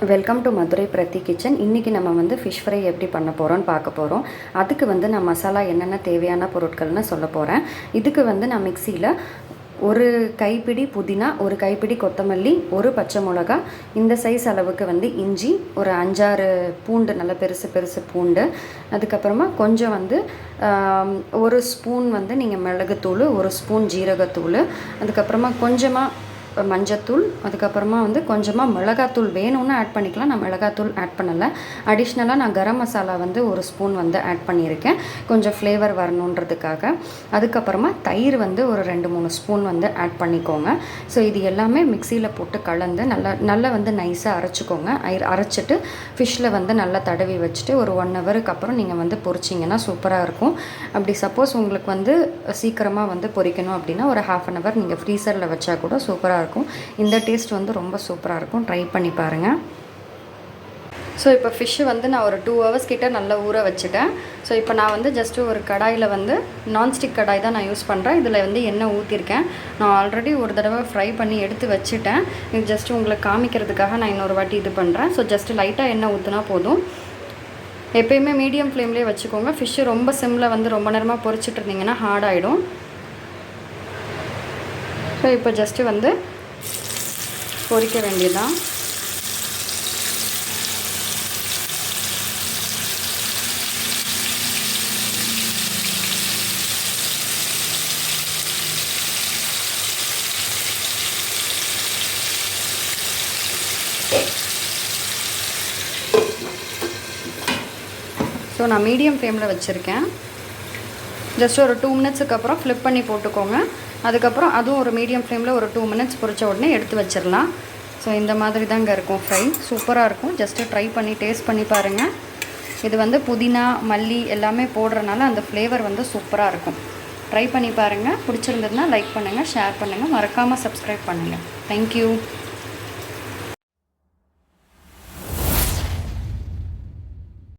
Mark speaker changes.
Speaker 1: Welcome to Madurai பிரதி kitchen. இன்றைக்கி நம்ம வந்து ஃபிஷ் ஃப்ரை எப்படி பண்ண போகிறோன்னு பார்க்க போகிறோம். அதுக்கு வந்து நான் மசாலா என்னென்ன தேவையான பொருட்கள்னு சொல்ல போகிறேன். இதுக்கு வந்து நான் மிக்சியில் ஒரு கைப்பிடி புதினா, ஒரு கைப்பிடி கொத்தமல்லி, ஒரு பச்சை மிளகா, இந்த சைஸ் அளவுக்கு வந்து இஞ்சி, ஒரு 5-6 பூண்டு, நல்ல பெருசு பெருசு பூண்டு, அதுக்கப்புறமா கொஞ்சம் வந்து ஒரு ஸ்பூன் வந்து நீங்கள் மிளகுத்தூள், ஒரு ஸ்பூன் ஜீரகத்தூள், அதுக்கப்புறமா கொஞ்சமாக மஞ்சத்தூள், அதுக்கப்புறமா வந்து கொஞ்சமாக மிளகாத்தூள் வேணும்னு ஆட் பண்ணிக்கலாம். நான் மிளகாத்தூள் ஆட் பண்ணலை. அடிஷ்னலாக நான் கரம் மசாலா வந்து ஒரு ஸ்பூன் வந்து ஆட் பண்ணியிருக்கேன், கொஞ்சம் ஃப்ளேவர் வரணுன்றதுக்காக. அதுக்கப்புறமா தயிர் வந்து ஒரு 2-3 ஸ்பூன் வந்து ஆட் பண்ணிக்கோங்க. ஸோ இது எல்லாமே மிக்சியில் போட்டு கலந்து நல்லா வந்து நைஸாக அரைச்சிக்கோங்க. அரைச்சிட்டு ஃபிஷ்ஷில் வந்து நல்லா தடவி வச்சுட்டு ஒரு 1 ஹவருக்கு அப்புறம் நீங்கள் வந்து பொரிச்சிங்கன்னா சூப்பராக இருக்கும். அப்படி சப்போஸ் உங்களுக்கு வந்து சீக்கிரமாக வந்து பொரிக்கணும் அப்படின்னா ஒரு 1/2 hour நீங்கள் ஃப்ரீசரில் வச்சா கூட சூப்பராக இருக்கும். இந்த டேஸ்ட் வந்து ரொம்ப சூப்பராக இருக்கும். ட்ரை பண்ணி பாருங்கள். ஸோ இப்போ ஃபிஷ்ஷு வந்து நான் ஒரு 2 hours கிட்ட நல்லா ஊற வச்சுட்டேன். ஸோ இப்போ நான் வந்து ஜஸ்ட்டு ஒரு கடாயில் வந்து நான்ஸ்டிக் கடாய் தான் நான் யூஸ் பண்ணுறேன். இதில் வந்து எண்ணெய் ஊற்றிருக்கேன். நான் ஆல்ரெடி ஒரு தடவை ஃப்ரை பண்ணி எடுத்து வச்சுட்டேன். இது ஜஸ்ட்டு உங்களுக்கு காமிக்கிறதுக்காக நான் இன்னொரு வாட்டி இது பண்ணுறேன். ஸோ ஜஸ்ட்டு லைட்டாக எண்ணெய் ஊற்றினா போதும். எப்பயுமே மீடியம் ஃப்ளேம்லேயே வச்சுக்கோங்க. ஃபிஷ்ஷு ரொம்ப சிம்மில் வந்து ரொம்ப நேரமாக பொரிச்சிட்டு இருந்தீங்கன்னா ஹார்ட் ஆகிடும். ஸோ இப்போ ஜஸ்ட்டு வந்து பொரிக்க வேண்டியதுதான். ஸோ நான் மீடியம் ஃப்ளேமில் வச்சுருக்கேன். ஜஸ்ட் ஒரு 2 minutesக்கு அப்புறம் ஃப்ளிப் பண்ணி போட்டுக்கோங்க. அதுக்கப்புறம் அதுவும் ஒரு மீடியம் ஃப்ளேமில் ஒரு 2 minutes பொரிச்ச உடனே எடுத்து வச்சிடலாம். ஸோ இந்த மாதிரி தாங்க இருக்கும் ஃப்ரை. சூப்பராக இருக்கும். ஜஸ்ட்டு ட்ரை பண்ணி டேஸ்ட் பண்ணி பாருங்கள். இது வந்து புதினா, மல்லி எல்லாமே போடுறனால அந்த ஃப்ளேவர் வந்து சூப்பராக இருக்கும். ட்ரை பண்ணி பாருங்கள். பிடிச்சிருந்ததுன்னா லைக் பண்ணுங்கள், ஷேர் பண்ணுங்கள், மறக்காமல் சப்ஸ்கிரைப் பண்ணுங்கள். தேங்க்யூ.